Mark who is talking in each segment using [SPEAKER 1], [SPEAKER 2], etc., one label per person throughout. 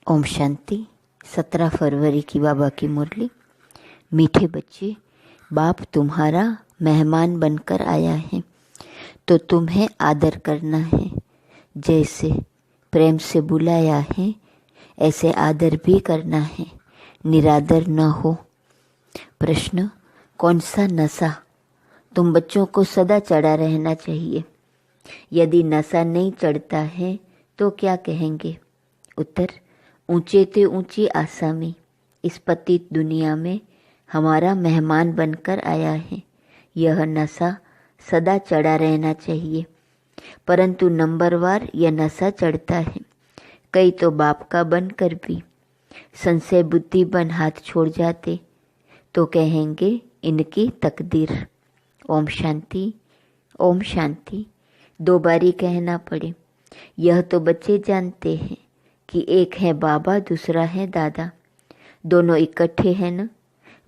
[SPEAKER 1] ओम शांति। 17 फरवरी की बाबा की मुरली। मीठे बच्चे, बाप तुम्हारा मेहमान बनकर आया है तो तुम्हें आदर करना है। जैसे प्रेम से बुलाया है ऐसे आदर भी करना है, निरादर न हो। प्रश्न, कौन सा नशा तुम बच्चों को सदा चढ़ा रहना चाहिए? यदि नशा नहीं चढ़ता है तो क्या कहेंगे? उत्तर, ऊंचे ते ऊंची आसामी इस पतित दुनिया में हमारा मेहमान बनकर आया है। यह नशा सदा चढ़ा रहना चाहिए, परंतु नंबरवार यह नशा चढ़ता है। कई तो बाप का बनकर भी संशय बुद्धि बन हाथ छोड़ जाते तो कहेंगे इनकी तकदीर। ओम शांति, ओम शांति। 2 बारी कहना पड़े। यह तो बच्चे जानते हैं कि एक है बाबा, दूसरा है दादा, दोनों इकट्ठे हैं न।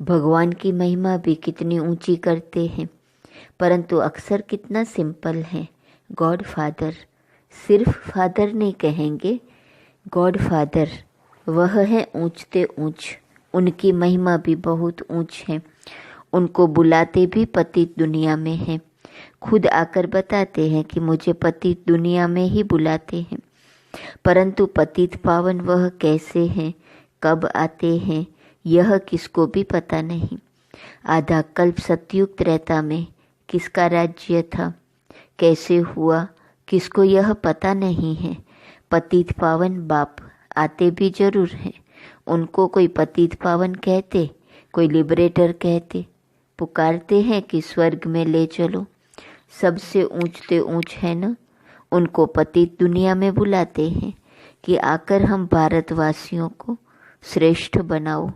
[SPEAKER 1] भगवान की महिमा भी कितनी ऊंची करते हैं, परंतु अक्सर कितना सिंपल है। गॉड फादर, सिर्फ फादर नहीं कहेंगे, गॉड फादर, वह है ऊंचते ऊंच। उनकी महिमा भी बहुत ऊंच है। उनको बुलाते भी पतित दुनिया में हैं। खुद आकर बताते हैं कि मुझे पतित दुनिया में ही बुलाते हैं, परंतु पतित पावन वह कैसे हैं, कब आते हैं, यह किसको भी पता नहीं। आधा कल्प सतयुग त्रेता में किसका राज्य था, कैसे हुआ, किसको यह पता नहीं है। पतित पावन बाप आते भी जरूर हैं। उनको कोई पतित पावन कहते, कोई लिबरेटर कहते, पुकारते हैं कि स्वर्ग में ले चलो। सबसे ऊंचते ऊंच है न, उनको पतित दुनिया में बुलाते हैं कि आकर हम भारतवासियों को श्रेष्ठ बनाओ।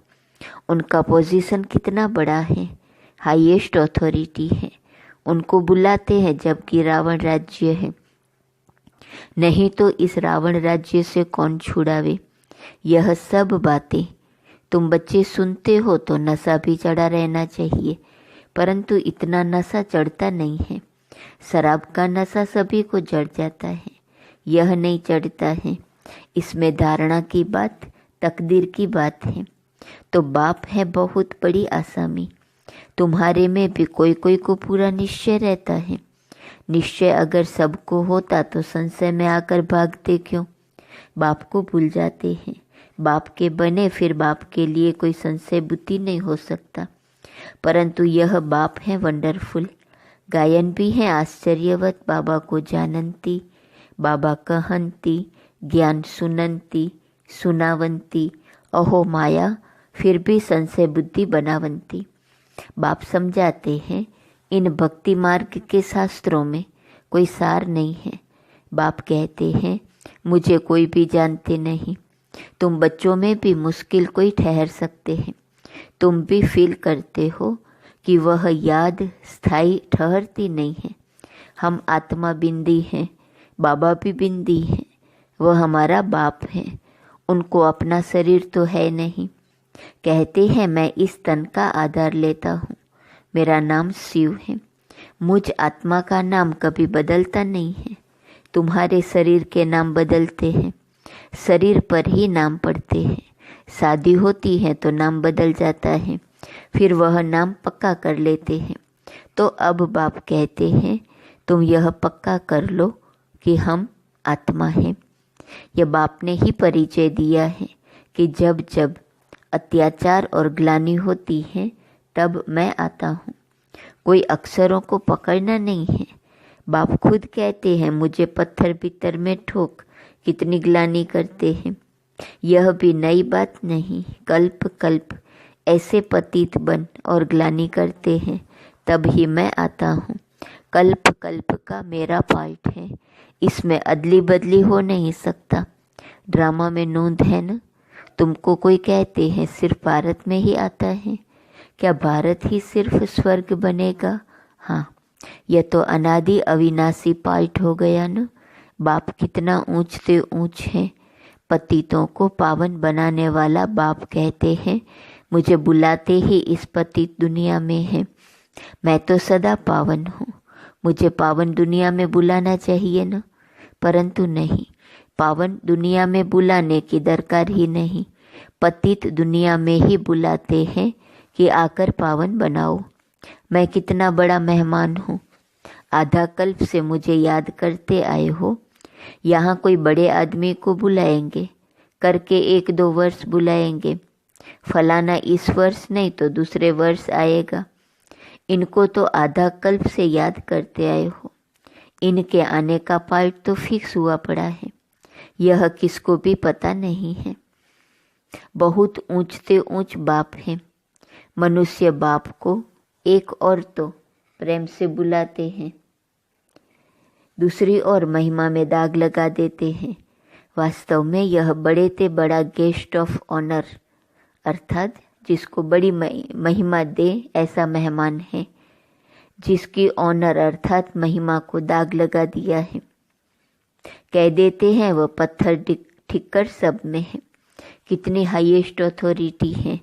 [SPEAKER 1] उनका पोजीशन कितना बड़ा है, हाईएस्ट अथॉरिटी है। उनको बुलाते हैं जबकि रावण राज्य है। नहीं तो इस रावण राज्य से कौन छुड़ावे। यह सब बातें तुम बच्चे सुनते हो तो नशा भी चढ़ा रहना चाहिए, परंतु इतना नशा चढ़ता नहीं है। शराब का नशा सभी को चढ़ जाता है, यह नहीं चढ़ता है। इसमें धारणा की बात, तकदीर की बात है। तो बाप है बहुत बड़ी आसामी। तुम्हारे में भी कोई कोई को पूरा निश्चय रहता है। निश्चय अगर सबको होता तो संशय में आकर भागते क्यों? बाप को भूल जाते हैं। बाप के बने फिर बाप के लिए कोई संशय बुद्धि नहीं हो सकता। परंतु यह बाप है वंडरफुल। गायन भी है आश्चर्यवत। बाबा को जानंती, बाबा कहंती, ज्ञान सुनंती, सुनावंती, अहो माया, फिर भी संशय बुद्धि बनावंती। बाप समझाते हैं इन भक्ति मार्ग के शास्त्रों में कोई सार नहीं है। बाप कहते हैं मुझे कोई भी जानते नहीं। तुम बच्चों में भी मुश्किल कोई ठहर सकते हैं। तुम भी फील करते हो कि वह याद स्थायी ठहरती नहीं है। हम आत्मा बिंदी हैं, बाबा भी बिंदी हैं। वह हमारा बाप है, उनको अपना शरीर तो है नहीं। कहते हैं मैं इस तन का आधार लेता हूँ, मेरा नाम शिव है। मुझ आत्मा का नाम कभी बदलता नहीं है। तुम्हारे शरीर के नाम बदलते हैं, शरीर पर ही नाम पड़ते हैं। शादी होती है तो नाम बदल जाता है, फिर वह नाम पक्का कर लेते हैं। तो अब बाप कहते हैं तुम यह पक्का कर लो कि हम आत्मा हैं। यह बाप ने ही परिचय दिया है कि जब जब अत्याचार और ग्लानि होती है तब मैं आता हूँ। कोई अक्षरों को पकड़ना नहीं है। बाप खुद कहते हैं मुझे पत्थर भीतर में ठोक कितनी ग्लानि करते हैं। यह भी नई बात नहीं। कल्प कल्प ऐसे पतित बन और ग्लानि करते हैं, तब ही मैं आता हूँ। कल्प कल्प का मेरा पार्ट है, इसमें अदली बदली हो नहीं सकता। ड्रामा में नोंद है न। तुमको कोई कहते हैं सिर्फ भारत में ही आता है। क्या भारत ही सिर्फ स्वर्ग बनेगा? हाँ, यह तो अनादि अविनाशी पार्ट हो गया न। बाप कितना ऊंच से ऊंच है। पतितों को पावन बनाने वाला बाप कहते हैं मुझे बुलाते ही इस पतित दुनिया में है। मैं तो सदा पावन हूँ, मुझे पावन दुनिया में बुलाना चाहिए न, परंतु नहीं। पावन दुनिया में बुलाने की दरकार ही नहीं, पतित दुनिया में ही बुलाते हैं कि आकर पावन बनाओ। मैं कितना बड़ा मेहमान हूँ, आधा कल्प से मुझे याद करते आए हो। यहाँ कोई बड़े आदमी को बुलाएंगे, करके 1-2 वर्ष बुलाएंगे, फलाना इस वर्ष नहीं तो दूसरे वर्ष आएगा। इनको तो आधा कल्प से याद करते आए हो। इनके आने का पार्ट तो फिक्स हुआ पड़ा है, यह किसको भी पता नहीं है। बहुत ऊंचते ऊंच बाप हैं। मनुष्य बाप को एक और तो प्रेम से बुलाते हैं, दूसरी ओर महिमा में दाग लगा देते हैं। वास्तव में यह बड़े से बड़ा गेस्ट ऑफ ऑनर, अर्थात जिसको बड़ी महिमा दे ऐसा मेहमान है, जिसकी ऑनर अर्थात महिमा को दाग लगा दिया है। कह देते हैं वह पत्थर ठिक्कर सब में है, कितनी हाईएस्ट अथॉरिटी है।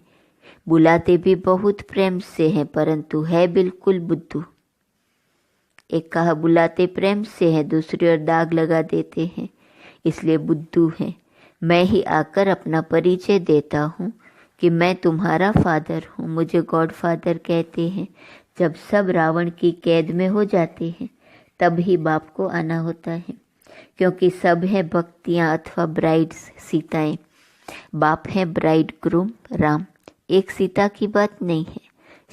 [SPEAKER 1] बुलाते भी बहुत प्रेम से हैं, परंतु है बिल्कुल बुद्धू। एक कहा बुलाते प्रेम से हैं, दूसरी ओर दाग लगा देते हैं, इसलिए बुद्धू है। मैं ही आकर अपना परिचय देता हूँ कि मैं तुम्हारा फादर हूँ। मुझे गॉड फादर कहते हैं। जब सब रावण की कैद में हो जाते हैं तब ही बाप को आना होता है, क्योंकि सब है भक्तियाँ अथवा ब्राइड्स, सीताएं। बाप है ब्राइड ग्रूम राम। एक सीता की बात नहीं है,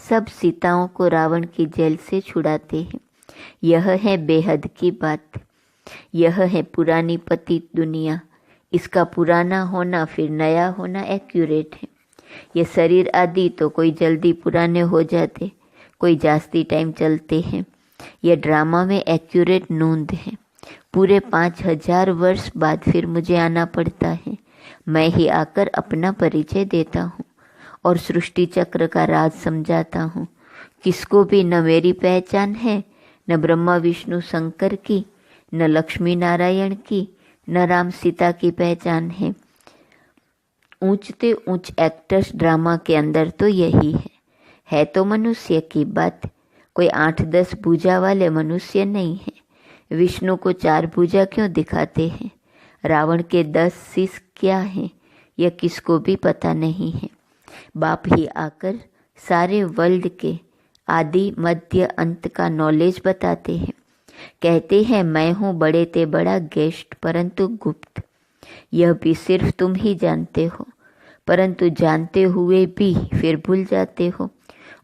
[SPEAKER 1] सब सीताओं को रावण की जेल से छुड़ाते हैं। यह है बेहद की बात। यह है पुरानी पतित दुनिया। इसका पुराना होना फिर नया होना एक्यूरेट है। ये शरीर आदि तो कोई जल्दी पुराने हो जाते, कोई जास्ती टाइम चलते हैं। यह ड्रामा में एक्यूरेट नोंद है। पूरे 5000 वर्ष बाद फिर मुझे आना पड़ता है। मैं ही आकर अपना परिचय देता हूँ और सृष्टि चक्र का राज समझाता हूँ। किसको भी न मेरी पहचान है, न ब्रह्मा विष्णु शंकर की, न लक्ष्मी नारायण की, न राम सीता की पहचान है। ऊंचते ऊंच एक्टर्स ड्रामा के अंदर तो यही है तो मनुष्य की बात। कोई 8-10 भुजा वाले मनुष्य नहीं है। विष्णु को 4 भुजा क्यों दिखाते हैं? रावण के 10 शीश क्या हैं, यह किसको भी पता नहीं है। बाप ही आकर सारे वर्ल्ड के आदि मध्य अंत का नॉलेज बताते हैं। कहते हैं मैं हूँ बड़े ते बड़ा गेस्ट, परंतु गुप्त। यह भी सिर्फ तुम ही जानते हो, परंतु जानते हुए भी फिर भूल जाते हो।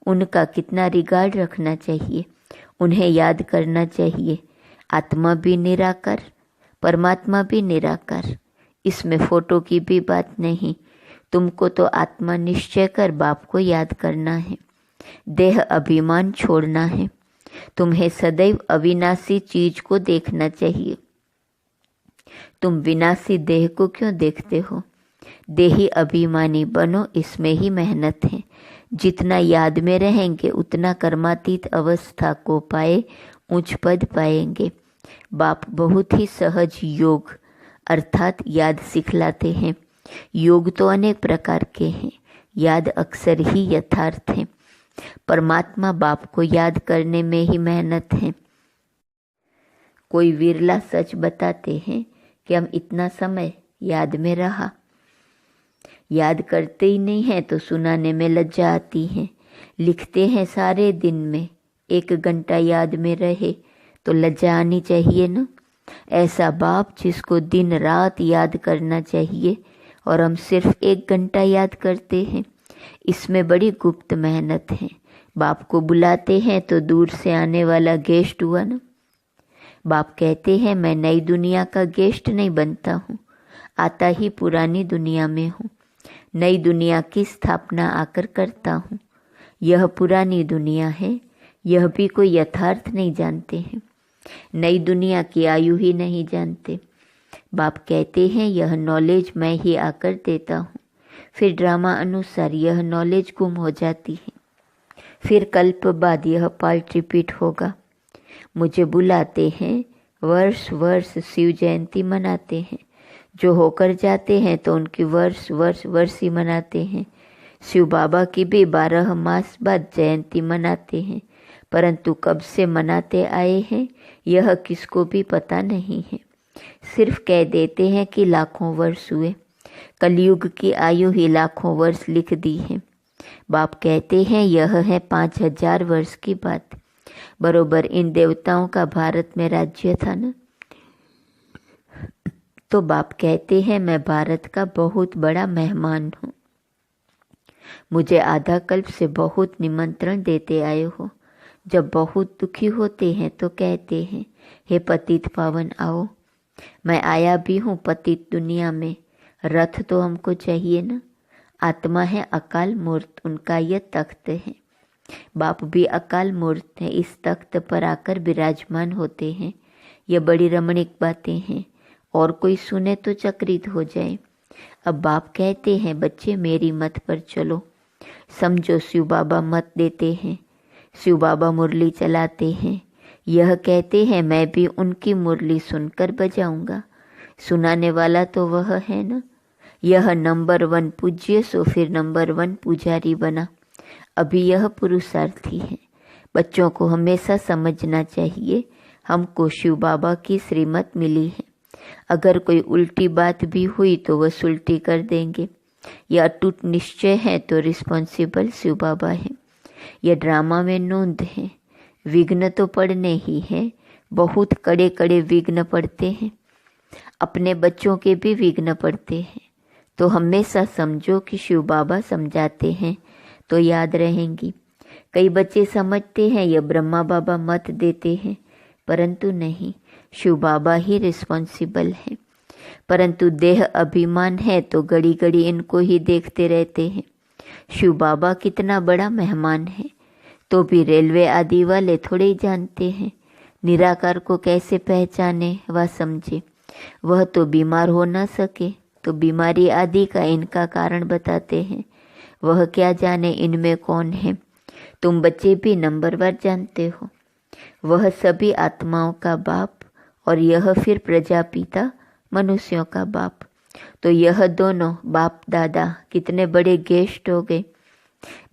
[SPEAKER 1] उनका कितना रिगार्ड रखना चाहिए, उन्हें याद करना चाहिए। आत्मा भी निराकार, परमात्मा भी निराकार, इसमें फोटो की भी बात नहीं। तुमको तो आत्मा निश्चय कर बाप को याद करना है, देह अभिमान छोड़ना है। तुम्हें सदैव अविनाशी चीज को देखना चाहिए। तुम विनाशी देह को क्यों देखते हो? देही अभिमानी बनो, इसमें ही मेहनत है। जितना याद में रहेंगे उतना कर्मातीत अवस्था को पाए उच्च पद पाएंगे। बाप बहुत ही सहज योग अर्थात याद सिखलाते हैं। योग तो अनेक प्रकार के हैं, याद अक्सर ही यथार्थ है। परमात्मा बाप को याद करने में ही मेहनत है। कोई विरला सच बताते हैं कि हम इतना समय याद में रहा। याद करते ही नहीं है तो सुनाने में लज्जा आती है। लिखते हैं सारे दिन में 1 घंटा याद में रहे तो लज्जा आनी चाहिए ना। ऐसा बाप जिसको दिन रात याद करना चाहिए और हम सिर्फ 1 घंटा याद करते हैं, इसमें बड़ी गुप्त मेहनत है। बाप को बुलाते हैं तो दूर से आने वाला गेस्ट हुआ ना। बाप कहते हैं मैं नई दुनिया का गेस्ट नहीं बनता हूँ, आता ही पुरानी दुनिया में हूँ। नई दुनिया की स्थापना आकर करता हूँ। यह पुरानी दुनिया है, यह भी कोई यथार्थ नहीं जानते हैं। नई दुनिया की आयु ही नहीं जानते। बाप कहते हैं यह नॉलेज मैं ही आकर देता हूँ। फिर ड्रामा अनुसार यह नॉलेज गुम हो जाती है। फिर कल्प बाद यह पार्ट रिपीट होगा। मुझे बुलाते हैं, वर्ष वर्ष शिव जयंती मनाते हैं। जो होकर जाते हैं तो उनकी वर्ष ही मनाते हैं। शिव बाबा की भी 12 मास बाद जयंती मनाते हैं, परंतु कब से मनाते आए हैं यह किसको भी पता नहीं है। सिर्फ कह देते हैं कि लाखों वर्ष हुए। कलयुग की आयु ही लाखों वर्ष लिख दी है। बाप कहते हैं यह है 5000 वर्ष की बात। बरोबर इन देवताओं का भारत में राज्य था ना। तो बाप कहते हैं मैं भारत का बहुत बड़ा मेहमान हूँ। मुझे आधा कल्प से बहुत निमंत्रण देते आए हो। जब बहुत दुखी होते हैं तो कहते हैं हे पतित पावन आओ। मैं आया भी हूँ पतित दुनिया में। रथ तो हमको चाहिए ना। आत्मा है अकाल मूर्त, उनका यह तख्त है। बाप भी अकाल मूर्त है, इस तख्त पर आकर विराजमान होते हैं। यह बड़ी रमणीक बातें हैं, और कोई सुने तो चकित हो जाए। अब बाप कहते हैं बच्चे मेरी मत पर चलो। समझो शिव बाबा मत देते हैं। शिव बाबा मुरली चलाते हैं। यह कहते हैं मैं भी उनकी मुरली सुनकर बजाऊंगा। सुनाने वाला तो वह है ना। यह नंबर 1 पूज्य सो फिर नंबर 1 पुजारी बना। अभी यह पुरुषार्थी है। बच्चों को हमेशा समझना चाहिए हमको शिव बाबा की श्रीमत मिली है। अगर कोई उल्टी बात भी हुई तो वह सुलटी कर देंगे। यह अटूट निश्चय है तो रिस्पॉन्सिबल शिव बाबा है। यह ड्रामा में नोंद है। विघ्न तो पड़ने ही है, बहुत कड़े कड़े विघ्न पड़ते हैं। अपने बच्चों के भी विघ्न पड़ते हैं। तो हमेशा समझो कि शिव बाबा समझाते हैं तो याद रहेंगी। कई बच्चे समझते हैं यह ब्रह्मा बाबा मत देते हैं, परंतु नहीं, शिव बाबा ही रिस्पॉन्सिबल है। परंतु देह अभिमान है तो घड़ी घड़ी इनको ही देखते रहते हैं। शिव बाबा कितना बड़ा मेहमान है, तो भी रेलवे आदि वाले थोड़े ही जानते हैं। निराकार को कैसे पहचाने व समझे। वह तो बीमार हो न सके तो बीमारी आदि का इनका कारण बताते हैं। वह क्या जाने इनमें कौन है। तुम बच्चे भी नंबरवार जानते हो। वह सभी आत्माओं का बाप और यह फिर प्रजापिता मनुष्यों का बाप। तो यह दोनों बाप दादा कितने बड़े गेस्ट हो गए।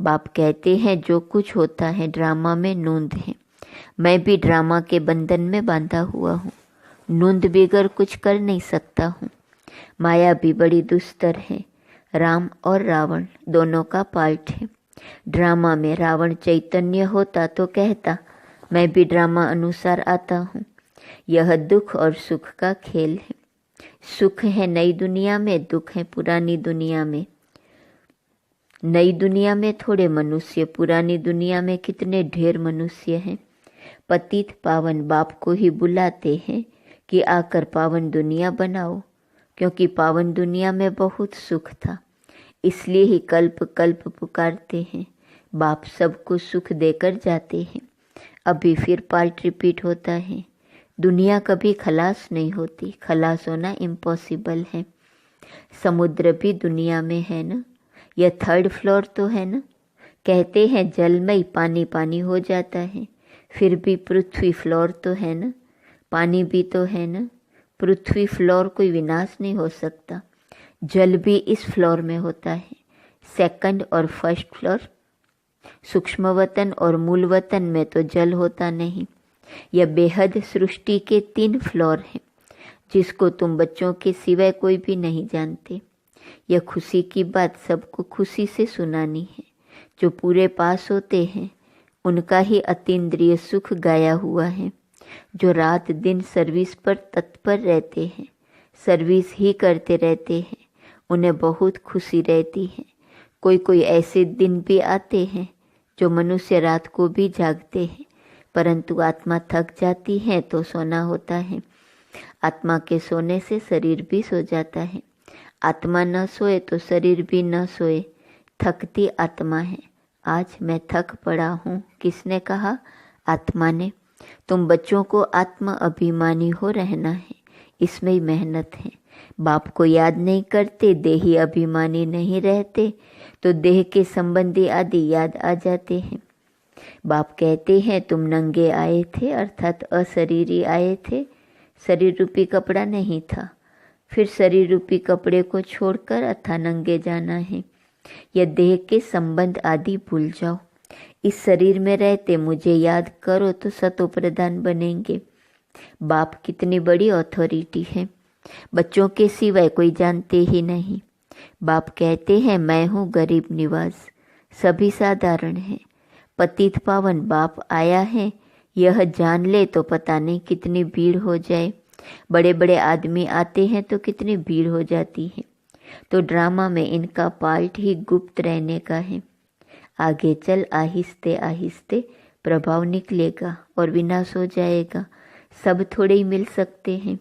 [SPEAKER 1] बाप कहते हैं जो कुछ होता है ड्रामा में नूंद है। मैं भी ड्रामा के बंधन में बांधा हुआ हूँ। नूंद बिगर कुछ कर नहीं सकता हूँ। माया भी बड़ी दुस्तर है। राम और रावण दोनों का पार्ट है। ड्रामा में रावण चैतन्य होता तो कहता मैं भी ड्रामा अनुसार आता हूँ। यह दुख और सुख का खेल है। सुख है नई दुनिया में, दुख है पुरानी दुनिया में। नई दुनिया में थोड़े मनुष्य, पुरानी दुनिया में कितने ढेर मनुष्य हैं। पतित पावन बाप को ही बुलाते हैं कि आकर पावन दुनिया बनाओ, क्योंकि पावन दुनिया में बहुत सुख था। इसलिए ही कल्प कल्प पुकारते हैं। बाप सबको सुख देकर जाते हैं। अभी फिर पार्ट रिपीट होता है। दुनिया कभी खलास नहीं होती। खलास होना इम्पॉसिबल है। समुद्र भी दुनिया में है ना। यह 3rd फ्लोर तो है ना। कहते हैं जल में ही पानी पानी हो जाता है, फिर भी पृथ्वी फ्लोर तो है ना। पानी भी तो है ना। पृथ्वी फ्लोर कोई विनाश नहीं हो सकता। जल भी इस फ्लोर में होता है। 2nd और 1st फ्लोर। सूक्ष्म वतन और मूल वतन में तो जल होता नहीं। यह बेहद सृष्टि के 3 फ्लोर हैं, जिसको तुम बच्चों के सिवाय कोई भी नहीं जानते। यह खुशी की बात सबको खुशी से सुनानी है। जो पूरे पास होते हैं उनका ही अतीन्द्रिय सुख गाया हुआ है। जो रात दिन सर्विस पर तत्पर रहते हैं, सर्विस ही करते रहते हैं, उन्हें बहुत खुशी रहती है। कोई कोई ऐसे दिन भी आते हैं जो मनुष्य रात को भी जागते हैं, परंतु आत्मा थक जाती है तो सोना होता है। आत्मा के सोने से शरीर भी सो जाता है। आत्मा न सोए तो शरीर भी न सोए। थकती आत्मा है। आज मैं थक पड़ा हूँ, किसने कहा? आत्मा ने। तुम बच्चों को आत्मा अभिमानी हो रहना है, इसमें ही मेहनत है। बाप को याद नहीं करते, देही अभिमानी नहीं रहते तो देह के संबंधी आदि याद आ जाते हैं। बाप कहते हैं तुम नंगे आए थे, अर्थात अशरीरी आए थे। शरीर रूपी कपड़ा नहीं था, फिर शरीर रूपी कपड़े को छोड़कर अथा नंगे जाना है। यह देह के संबंध आदि भूल जाओ। इस शरीर में रहते मुझे याद करो तो सतो प्रधान बनेंगे। बाप कितनी बड़ी अथॉरिटी है, बच्चों के सिवाय कोई जानते ही नहीं। बाप कहते हैं मैं हूँ गरीब निवाज, सभी साधारण हैं। पतित पावन बाप आया है, यह जान ले तो पता नहीं कितनी भीड़ हो जाए। बड़े बड़े आदमी आते हैं तो कितनी भीड़ हो जाती है। तो ड्रामा में इनका पार्ट ही गुप्त रहने का है। आगे चल आहिस्ते आहिस्ते प्रभाव निकलेगा और विनाश हो जाएगा। सब थोड़े ही मिल सकते हैं।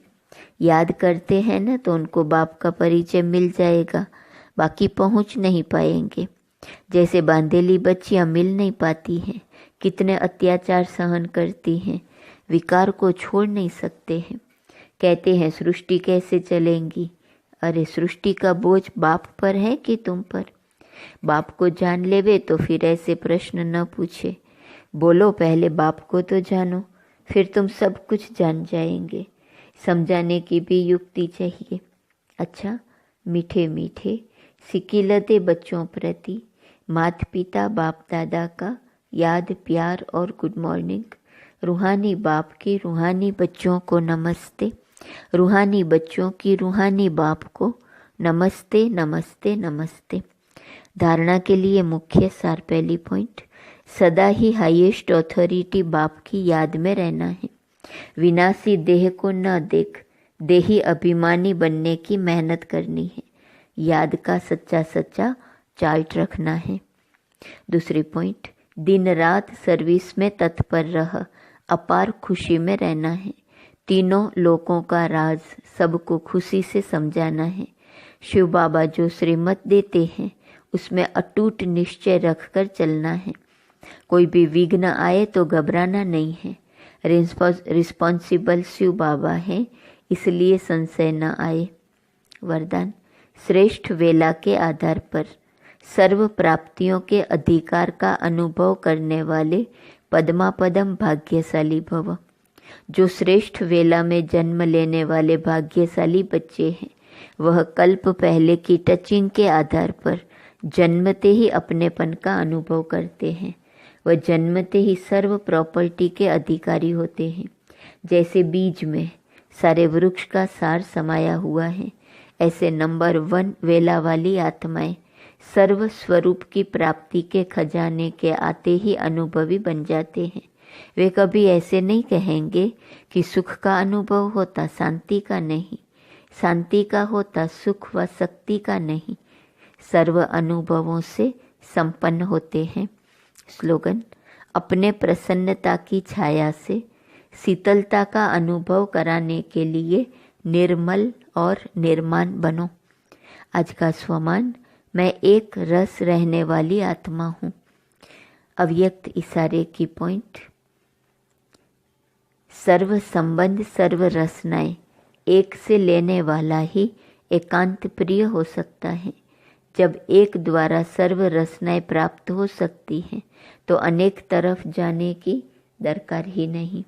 [SPEAKER 1] याद करते हैं ना तो उनको बाप का परिचय मिल जाएगा, बाकी पहुंच नहीं पाएंगे। जैसे बांधेली बच्चियां मिल नहीं पाती हैं, कितने अत्याचार सहन करती हैं, विकार को छोड़ नहीं सकते हैं। कहते हैं सृष्टि कैसे चलेंगी। अरे सृष्टि का बोझ बाप पर है कि तुम पर। बाप को जान लेवे तो फिर ऐसे प्रश्न न पूछे। बोलो पहले बाप को तो जानो, फिर तुम सब कुछ जान जाएंगे। समझाने की भी युक्ति चाहिए। अच्छा, मीठे मीठे सिकिलते बच्चों प्रति माता पिता बाप दादा का याद प्यार और गुड मॉर्निंग। रूहानी बाप के रूहानी बच्चों को नमस्ते, रूहानी बच्चों की रूहानी बाप को नमस्ते नमस्ते नमस्ते। धारणा के लिए मुख्य सार, पहली पॉइंट, सदा ही हाईएस्ट अथॉरिटी बाप की याद में रहना है। विनाशी देह को न देख देही अभिमानी बनने की मेहनत करनी है। याद का सच्चा सच्चा चार्ट रखना है। दूसरी पॉइंट, दिन रात सर्विस में तत्पर रह, अपार खुशी में रहना है। तीनों लोकों का राज सबको खुशी से समझाना है। शिव बाबा जो श्रीमत देते हैं उसमें अटूट निश्चय रखकर चलना है। कोई भी विघ्न आए तो घबराना नहीं है। रिस्पॉन्सिबल शिव बाबा है, इसलिए संशय न आए। वरदान, श्रेष्ठ वेला के आधार पर सर्व प्राप्तियों के अधिकार का अनुभव करने वाले पद्मापदम भाग्यशाली भव। जो श्रेष्ठ वेला में जन्म लेने वाले भाग्यशाली बच्चे हैं, वह कल्प पहले की टचिंग के आधार पर जन्मते ही अपनेपन का अनुभव करते हैं। वह जन्मते ही सर्व प्रॉपर्टी के अधिकारी होते हैं। जैसे बीज में सारे वृक्ष का सार समाया हुआ है, ऐसे नंबर 1 वेला वाली आत्माएं सर्व स्वरूप की प्राप्ति के खजाने के आते ही अनुभवी बन जाते हैं। वे कभी ऐसे नहीं कहेंगे कि सुख का अनुभव होता शांति का नहीं, शांति का होता सुख व शक्ति का नहीं। सर्व अनुभवों से संपन्न होते हैं। स्लोगन, अपने प्रसन्नता की छाया से शीतलता का अनुभव कराने के लिए निर्मल और निर्माण बनो। आज का स्वमान, मैं एक रस रहने वाली आत्मा हूँ। अव्यक्त इशारे की पॉइंट, सर्व संबंध सर्व रसनाएं एक से लेने वाला ही एकांत प्रिय हो सकता है। जब एक द्वारा सर्व रसनाएं प्राप्त हो सकती हैं तो अनेक तरफ जाने की दरकार ही नहीं।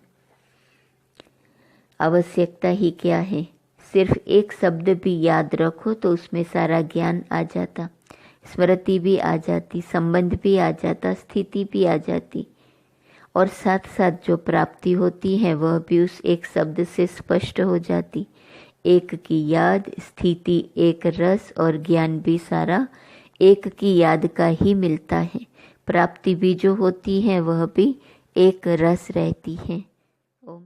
[SPEAKER 1] आवश्यकता ही क्या है, सिर्फ एक शब्द भी याद रखो तो उसमें सारा ज्ञान आ जाता, स्मृति भी आ जाती, संबंध भी आ जाता, स्थिति भी आ जाती, और साथ साथ जो प्राप्ति होती है वह भी उस एक शब्द से स्पष्ट हो जाती। एक की याद, स्थिति, एक रस और ज्ञान भी सारा एक की याद का ही मिलता है। प्राप्ति भी जो होती है वह भी एक रस रहती है। ओम।